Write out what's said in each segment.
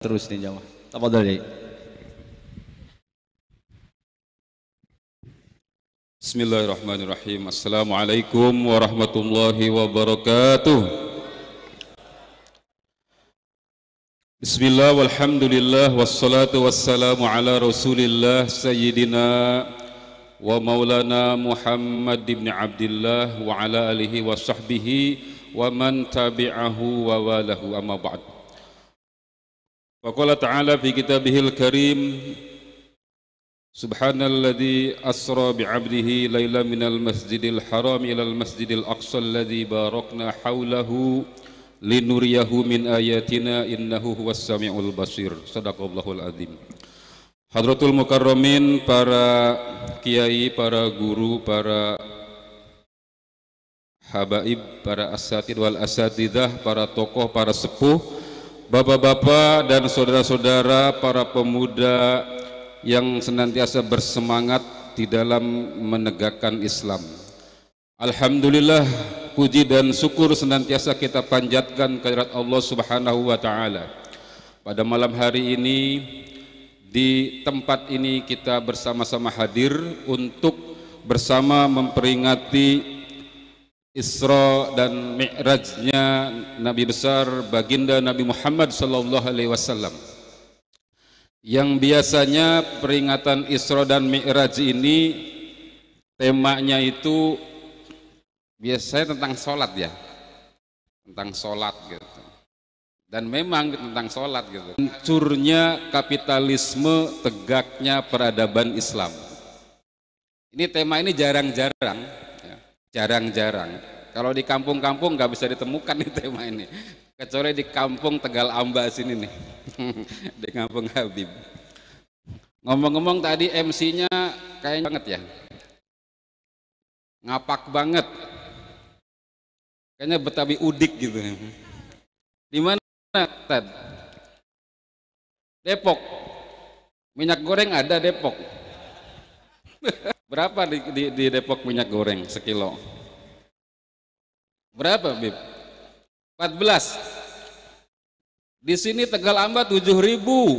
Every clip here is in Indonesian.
terus nih jamaah. Tafadhol ya. Bismillahirrahmanirrahim. Assalamualaikum warahmatullahi wabarakatuh. Bismillah walhamdulillah wassalatu wassalamu ala rasulillah sayyidina wa maulana Muhammad ibn Abdillah wa ala alihi wa sahbihi wa man tabi'ahu wa walahu amma ba'd. Wa qala ta'ala fi kitabihil karim Subhanalladzi asra bi'abdihi layla minal masjidil haram ilal masjidil aqsa alladzi barakna haulahu linuriyahu min ayatina innahu huwas samiul basir. Shadaqallahul azim. Hadratul mukarramin, para kiai, para guru, para habaib, para asatid wal asatidah, para tokoh, para sepuh, bapak-bapak dan saudara-saudara, para pemuda yang senantiasa bersemangat di dalam menegakkan Islam. Alhamdulillah, puji dan syukur senantiasa kita panjatkan kehadirat Allah Subhanahu wa taala. Pada malam hari ini di tempat ini kita bersama-sama hadir untuk bersama memperingati Isra dan Mi'rajnya Nabi besar baginda Nabi Muhammad sallallahu alaihi wasallam. Yang biasanya peringatan Isra dan Mi'raj ini temanya itu biasanya tentang sholat ya, tentang sholat gitu. Dan memang tentang sholat gitu. Hancurnya kapitalisme, tegaknya peradaban Islam. Ini tema ini jarang-jarang, ya, jarang-jarang. Kalau di kampung-kampung nggak bisa ditemukan nih tema ini. Kecuali di kampung Tegal Amba sini nih, di kampung Habib. Ngomong-ngomong tadi MC-nya kayaknya banget ya, ngapak banget, kayaknya Betawi udik gitu. Di mana Tad? Depok, minyak goreng ada Depok. Berapa di Depok minyak goreng sekilo? Berapa Bib? 14. Di sini Tegal Amba 7.500.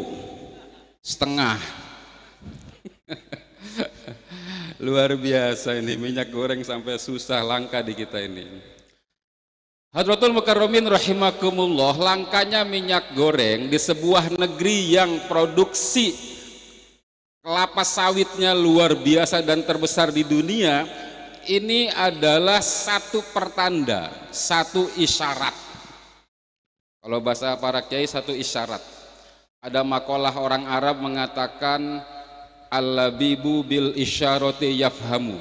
Luar biasa ini, minyak goreng sampai susah langka di kita ini. Hadratul mukarramin rahimakumullah, langkanya minyak goreng di sebuah negeri yang produksi kelapa sawitnya luar biasa dan terbesar di dunia, ini adalah satu pertanda, satu isyarat. Kalau bahasa para kiai, satu isyarat. Ada makalah orang Arab mengatakan al-labibu bil isyarati yafhamu.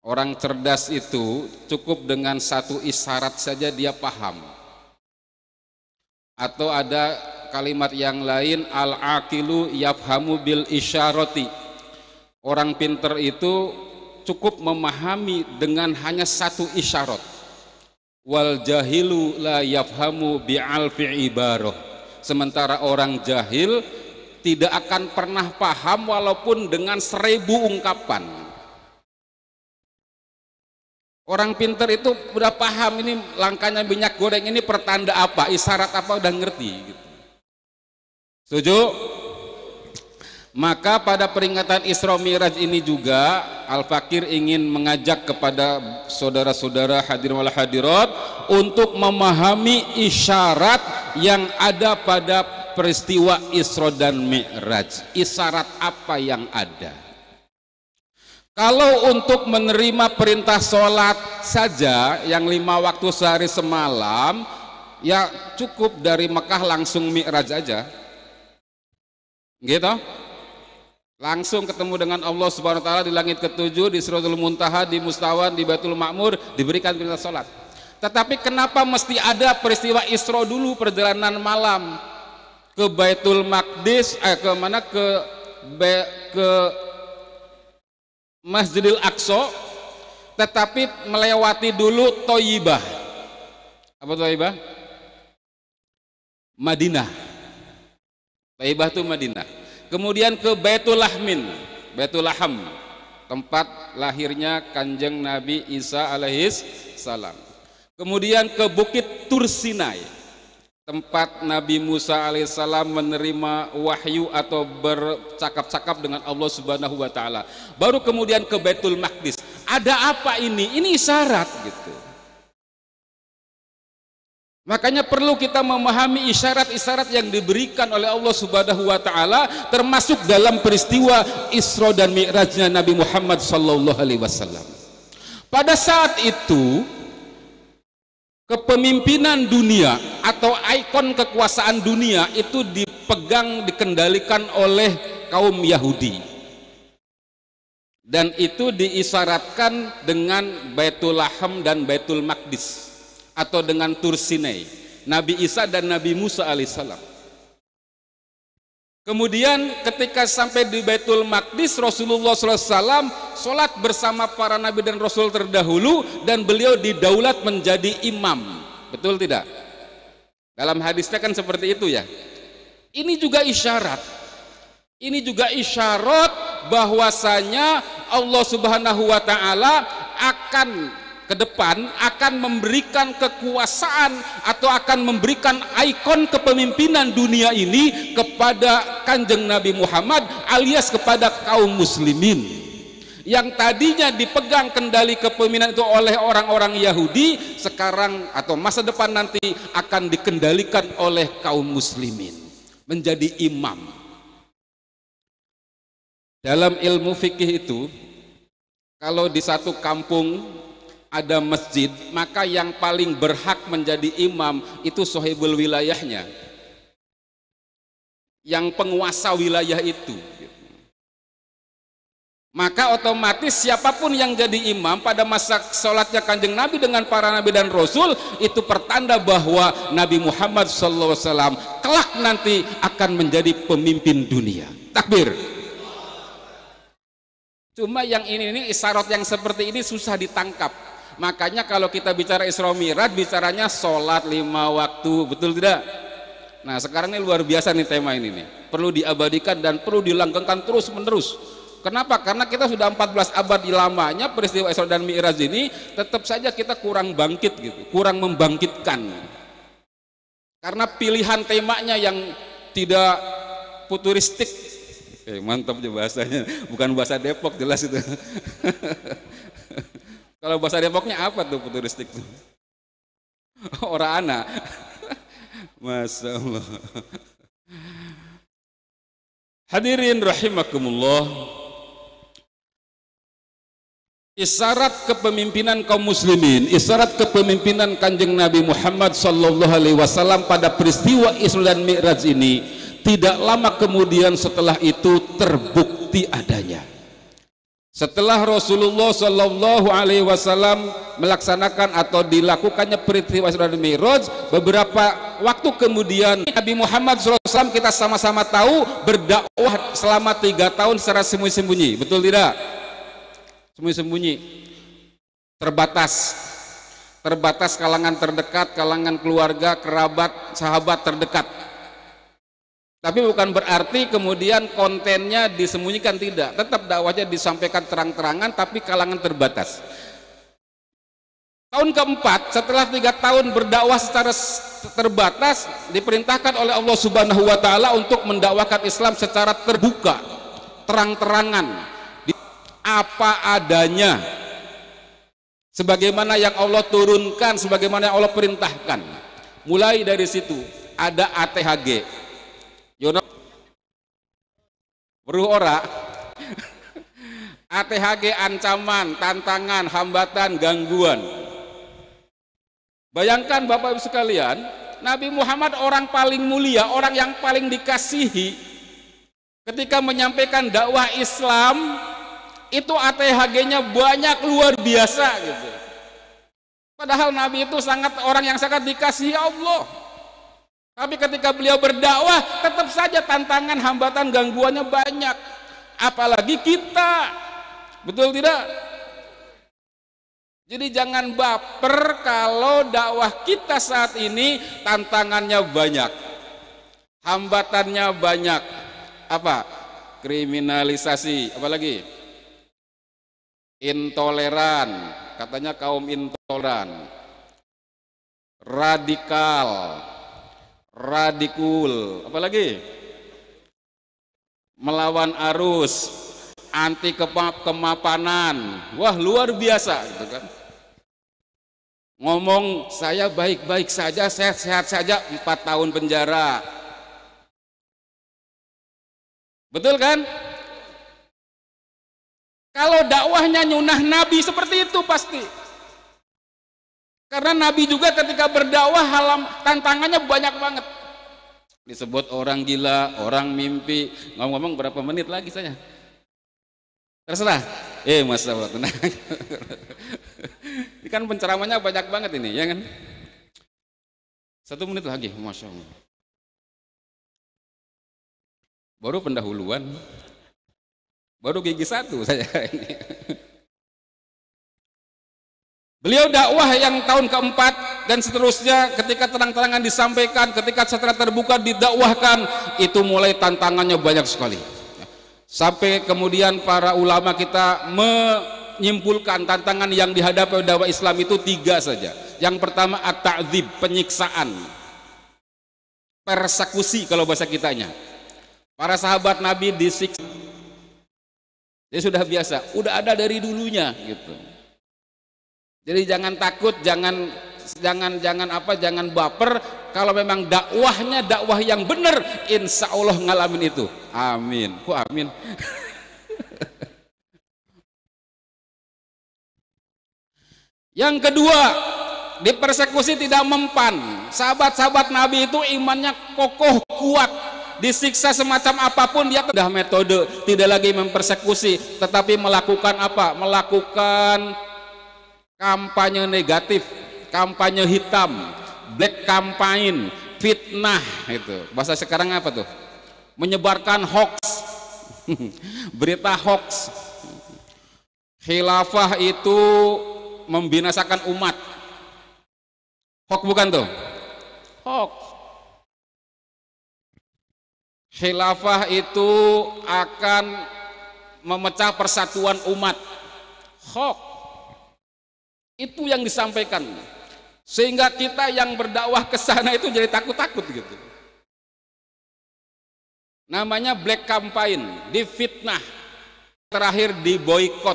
Orang cerdas itu cukup dengan satu isyarat saja dia paham. Atau ada kalimat yang lain, al-aqilu yafhamu bil isyarati. Orang pinter itu cukup memahami dengan hanya satu isyarat. Wal jahilu la yafhamu bi alfi ibarah. Sementara orang jahil tidak akan pernah paham walaupun dengan 1000 ungkapan. Orang pinter itu udah paham ini langkahnya minyak goreng ini pertanda apa, isyarat apa, udah ngerti gitu. Setuju? Maka pada peringatan Isra Mi'raj ini juga Al-Fakir ingin mengajak kepada saudara-saudara hadirin wal hadirat untuk memahami isyarat yang ada pada peristiwa Isra dan Mi'raj. Isyarat apa yang ada? Kalau untuk menerima perintah sholat saja yang 5 waktu sehari semalam, ya cukup dari Mekah langsung Mi'raj aja, gitu. Langsung ketemu dengan Allah Subhanahu Wa Taala di langit ke-7, di Sidratul Muntaha, di Mustawan, di Baitul Ma'mur, diberikan perintah sholat. Tetapi kenapa mesti ada peristiwa Isra dulu, perjalanan malam ke Baitul Maqdis, ke mana ke Masjidil Aqsa, tetapi melewati dulu Thayyibah. Apa Thayyibah? Madinah. Thayyibah itu Madinah. Kemudian ke Baitul Lahmin, Baitul Laham, tempat lahirnya Kanjeng Nabi Isa alaihis salam. Kemudian ke Bukit Tur Sinai, tempat Nabi Musa alaihissalam menerima wahyu atau bercakap-cakap dengan Allah Subhanahu wa taala. Baru kemudian ke Baitul Maqdis. Ada apa ini? Ini isyarat gitu. Makanya perlu kita memahami isyarat-isyarat yang diberikan oleh Allah Subhanahu wa taala, termasuk dalam peristiwa Isra dan Mi'rajnya Nabi Muhammad sallallahu alaihi wasallam. Pada saat itu kepemimpinan dunia atau ikon kekuasaan dunia itu dikendalikan oleh kaum Yahudi, dan itu diisyaratkan dengan Baitul Laham dan Baitul Maqdis atau dengan Tur Sinai, Nabi Isa dan Nabi Musa alaihissalam. Kemudian ketika sampai di Baitul Maqdis, Rasulullah SAW sholat bersama para nabi dan rasul terdahulu, dan beliau didaulat menjadi imam. Betul tidak? Dalam hadisnya kan seperti itu ya. Ini juga isyarat. Ini juga isyarat bahwasanya Allah Subhanahu wa taala akan ke depan akan memberikan kekuasaan atau akan memberikan ikon kepemimpinan dunia ini kepada Kanjeng Nabi Muhammad alias kepada kaum muslimin, yang tadinya dipegang kendali kepemimpinan itu oleh orang-orang Yahudi, sekarang atau masa depan nanti akan dikendalikan oleh kaum muslimin, menjadi imam. Dalam ilmu fikih itu, kalau di satu kampung ada masjid, maka yang paling berhak menjadi imam itu sohibul wilayahnya, yang penguasa wilayah itu. Maka otomatis siapapun yang jadi imam pada masa sholatnya Kanjeng Nabi dengan para nabi dan rasul, itu pertanda bahwa Nabi Muhammad SAW kelak nanti akan menjadi pemimpin dunia. Takbir. Cuma yang ini isyarat yang seperti ini susah ditangkap. Makanya kalau kita bicara Isra Mi'raj, bicaranya sholat 5 waktu, betul tidak? Nah sekarang ini luar biasa nih tema ini nih, perlu diabadikan dan perlu dilanggengkan terus menerus. Kenapa? Karena kita sudah 14 abad lamanya peristiwa Isra dan Mi'raj ini, tetap saja kita kurang bangkit gitu, kurang membangkitkan. Karena pilihan temanya yang tidak futuristik. Mantap aja bahasanya, bukan bahasa Depok jelas itu. Kalau bahasa Depoknya apa tuh futuristik tuh? Orang anak. Masya Allah. Hadirin rahimakumullah. Isyarat kepemimpinan kaum muslimin, isyarat kepemimpinan Kanjeng Nabi Muhammad sallallahu alaihi wasallam pada peristiwa Isra dan Mi'raj ini tidak lama kemudian setelah itu terbukti adanya. Setelah Rasulullah Shallallahu Alaihi Wasallam melaksanakan atau dilakukannya peristiwa Isra dan Mi'raj, beberapa waktu kemudian Nabi Muhammad SAW kita sama-sama tahu berdakwah selama 3 tahun secara sembunyi-sembunyi, betul tidak? Sembunyi-sembunyi, terbatas kalangan terdekat, kalangan keluarga, kerabat, sahabat terdekat. Tapi bukan berarti kemudian kontennya disembunyikan, tidak, tetap dakwahnya disampaikan terang-terangan, tapi kalangan terbatas. Tahun keempat setelah 3 tahun berdakwah secara terbatas, diperintahkan oleh Allah Subhanahu wa taala untuk mendakwakan Islam secara terbuka, terang-terangan, apa adanya, sebagaimana yang Allah turunkan, sebagaimana yang Allah perintahkan. Mulai dari situ ada ATHG. Yono beruh ora ATHG, ancaman, tantangan, hambatan, gangguan. Bayangkan Bapak Ibu sekalian, Nabi Muhammad orang paling mulia, orang yang paling dikasihi, ketika menyampaikan dakwah Islam itu ATHG-nya banyak, luar biasa gitu. Padahal Nabi itu orang yang sangat dikasihi Allah. Tapi ketika beliau berdakwah, tetap saja tantangan, hambatan, gangguannya banyak. Apalagi kita, betul tidak? Jadi jangan baper kalau dakwah kita saat ini tantangannya banyak, hambatannya banyak. Apa? Kriminalisasi, apalagi? Intoleran, katanya kaum intoleran, radikal, radikul, apalagi melawan arus, anti kemapanan. Wah, luar biasa gitu kan. Ngomong saya baik-baik saja, sehat-sehat saja, 4 tahun penjara. Betul kan? Kalau dakwahnya nyunah Nabi seperti itu pasti. Karena Nabi juga ketika berdakwah tantangannya banyak banget. Disebut orang gila, orang mimpi. Ngomong-ngomong berapa menit lagi saya? Terserah. Mas Allah, tenang. Ini kan penceramanya banyak banget ini, ya kan? 1 menit lagi, Masya Allah. Baru pendahuluan, baru gigi 1 saya ini. Beliau dakwah yang tahun keempat dan seterusnya, ketika terang-terangan disampaikan, ketika secara terbuka didakwahkan, itu mulai tantangannya banyak sekali. Sampai kemudian para ulama kita menyimpulkan tantangan yang dihadapi dakwah Islam itu 3 saja. Yang pertama at-ta'dzib, penyiksaan, persekusi kalau bahasa kitanya. Para sahabat Nabi disiksa. Jadi sudah biasa, udah ada dari dulunya gitu. Jadi jangan takut, jangan baper. Kalau memang dakwahnya dakwah yang benar, insya Allah ngalamin itu. Amin. Amin. Yang kedua, dipersekusi tidak mempan. Sahabat-sahabat Nabi itu imannya kokoh, kuat. Disiksa semacam apapun dia sudah metode, tidak lagi mempersekusi, tetapi melakukan apa? Melakukan kampanye negatif, kampanye hitam, black campaign, fitnah itu. Bahasa sekarang apa tuh? Menyebarkan hoax. Berita hoax. Khilafah itu membinasakan umat. Hoax bukan tuh? Hoax. Khilafah itu akan memecah persatuan umat. Hoax. Itu yang disampaikan, sehingga kita yang berdakwah ke sana itu jadi takut-takut gitu. Namanya black campaign, difitnah, terakhir diboikot,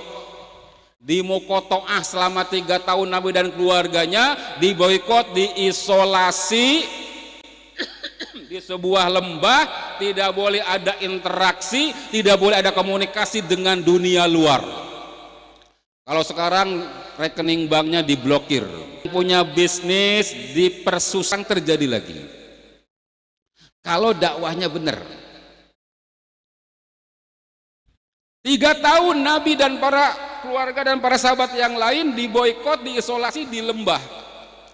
dimukotoah selama 3 tahun Nabi dan keluarganya, diboikot, diisolasi di sebuah lembah, tidak boleh ada interaksi, tidak boleh ada komunikasi dengan dunia luar. Kalau sekarang rekening banknya diblokir, punya bisnis dipersusah, terjadi lagi. Kalau dakwahnya benar. 3 tahun Nabi dan para keluarga dan para sahabat yang lain diboikot, diisolasi di lembah,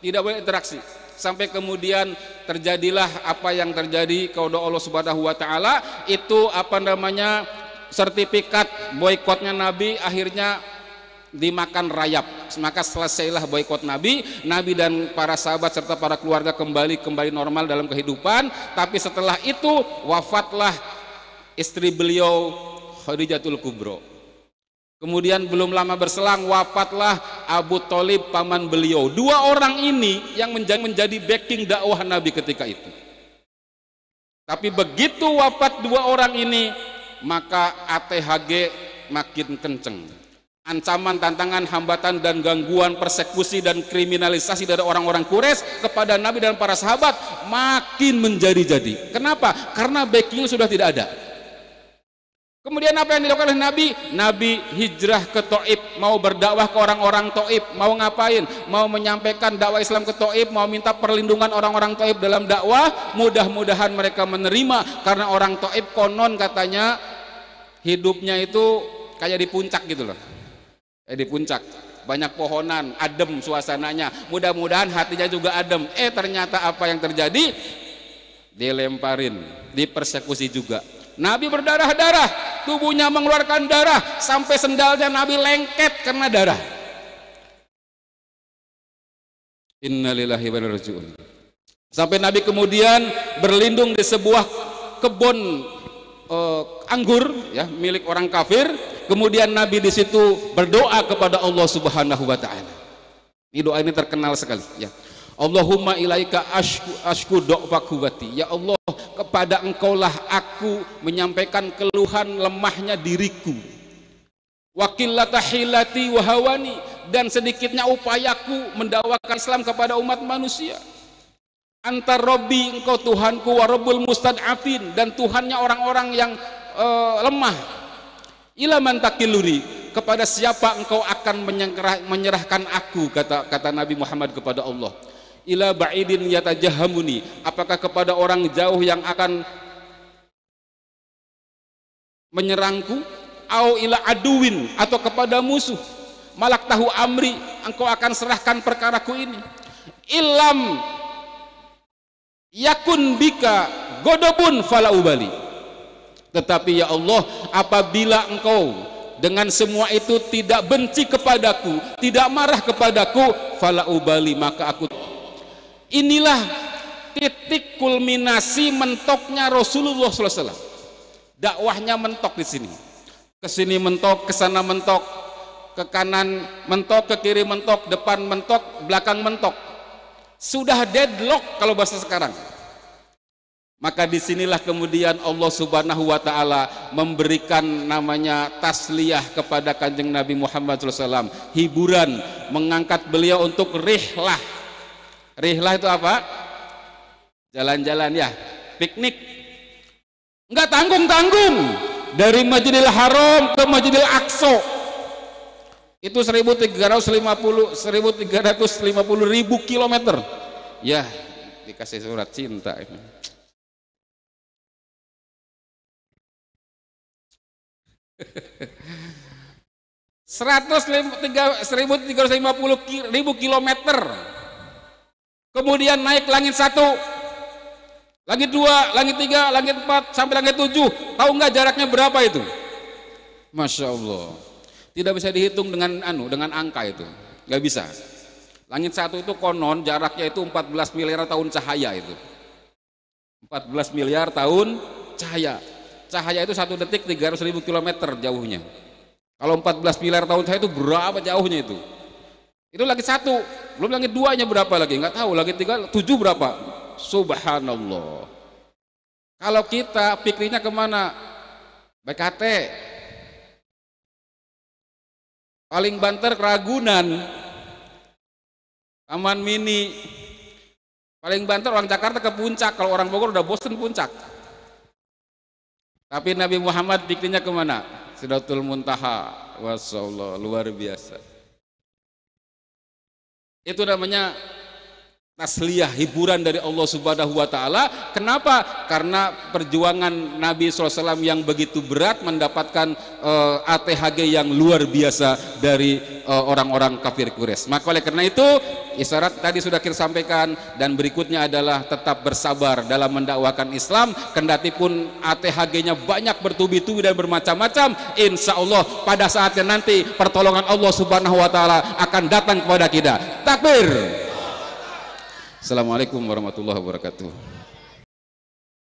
tidak boleh interaksi. Sampai kemudian terjadilah apa yang terjadi. Kepada Allah Subhanahu wa taala itu sertifikat boikotnya Nabi akhirnya dimakan rayap. Maka selesailah boikot Nabi dan para sahabat serta para keluarga kembali normal dalam kehidupan. Tapi setelah itu wafatlah istri beliau Khadijatul Kubro. Kemudian belum lama berselang wafatlah Abu Thalib, paman beliau. 2 orang ini yang menjadi backing dakwah Nabi ketika itu. Tapi begitu wafat 2 orang ini, maka ATHG makin kenceng. Ancaman, tantangan, hambatan dan gangguan, persekusi dan kriminalisasi dari orang-orang Quraisy kepada Nabi dan para sahabat makin menjadi-jadi. Kenapa? Karena backing sudah tidak ada. Kemudian apa yang dilakukan oleh Nabi? Nabi hijrah ke Thaif, mau berdakwah ke orang-orang Thaif. Mau ngapain? Mau menyampaikan dakwah Islam ke Thaif, mau minta perlindungan orang-orang Thaif dalam dakwah. Mudah-mudahan mereka menerima, karena orang Thaif konon katanya hidupnya itu kayak di puncak gitu loh. Di puncak, banyak pohonan, adem suasananya. Mudah-mudahan hatinya juga adem. Ternyata apa yang terjadi? Dilemparin, dipersekusi juga. Nabi berdarah-darah, tubuhnya mengeluarkan darah, sampai sendalnya Nabi lengket karena darah. Innalillahi wa inna ilaihi raji'un. Sampai Nabi kemudian berlindung di sebuah kebun anggur ya, milik orang kafir. Kemudian Nabi di situ berdoa kepada Allah Subhanahu wa taala. Ini doa ini terkenal sekali ya. Allahumma ilaika ashku do'fa quwwati. Ya Allah, kepada engkaulah aku menyampaikan keluhan lemahnya diriku, wakillata hilati wa hawani, dan sedikitnya upayaku mendakwakan Islam kepada umat manusia. Antar Robbi, engkau Tuhanku, wa Rabbul mustad'afin, dan Tuhannya orang-orang yang lemah. Ila man takiluri, kepada siapa engkau akan menyerahkan aku, kata Nabi Muhammad kepada Allah. Ila ba'idin yatajahamuni, apakah kepada orang jauh yang akan menyerangku? Au ila aduwin, atau kepada musuh. Malak tahu amri, engkau akan serahkan perkaraku ini. Ilam yakun bika godobun fala ubali, tetapi ya Allah, apabila engkau dengan semua itu tidak benci kepadaku, tidak marah kepadaku, fala ubali, maka aku. Inilah titik kulminasi mentoknya Rasulullah SAW. Dakwahnya mentok di sini, kesini mentok, kesana mentok, ke kanan mentok, ke kiri mentok, depan mentok, belakang mentok. Sudah deadlock kalau bahasa sekarang. Maka disinilah kemudian Allah Subhanahu wa Ta'ala memberikan namanya tasliyah kepada Kanjeng Nabi Muhammad SAW, hiburan, mengangkat beliau untuk rihlah. Rihlah itu apa? Jalan-jalan ya, piknik. Enggak tanggung-tanggung, dari Masjidil Haram ke Masjidil Aqsa itu 1350 ribu kilometer. Ya, dikasih surat cinta ini. Ribu kilometer. Kemudian naik langit 1, langit 2, langit 3, langit 4 sampai langit 7. Tahu nggak jaraknya berapa itu? Masya Allah. Tidak bisa dihitung dengan angka itu, nggak bisa. Langit 1 itu konon jaraknya itu 14 miliar tahun cahaya itu. 14 miliar tahun cahaya. Cahaya itu 1 detik 300 ribu kilometer jauhnya. Kalau 14 miliar tahun cahaya itu berapa jauhnya itu? Itu langit 1, belum langit 2-nya berapa lagi? Nggak tahu. Langit 3, 7 berapa? Subhanallah. Kalau kita pikirnya kemana? BKT. Paling banter ke Ragunan, Taman Mini. Paling banter orang Jakarta ke Puncak. Kalau orang Bogor udah bosen Puncak. Tapi Nabi Muhammad pikirnya kemana? Sidratul Muntaha. Wasallallahu, luar biasa. Itu namanya tasliyah, hiburan dari Allah Subhanahu wa Ta'ala. Kenapa? Karena perjuangan Nabi SAW yang begitu berat mendapatkan ATHG yang luar biasa dari orang-orang kafir Quraisy. Maka oleh karena itu, isyarat tadi sudah kita sampaikan, dan berikutnya adalah tetap bersabar dalam mendakwakan Islam. Kendati pun ATHG-nya banyak bertubi-tubi dan bermacam-macam, insya Allah pada saatnya nanti pertolongan Allah Subhanahu wa Ta'ala akan datang kepada kita. Takbir. Assalamualaikum warahmatullahi wabarakatuh.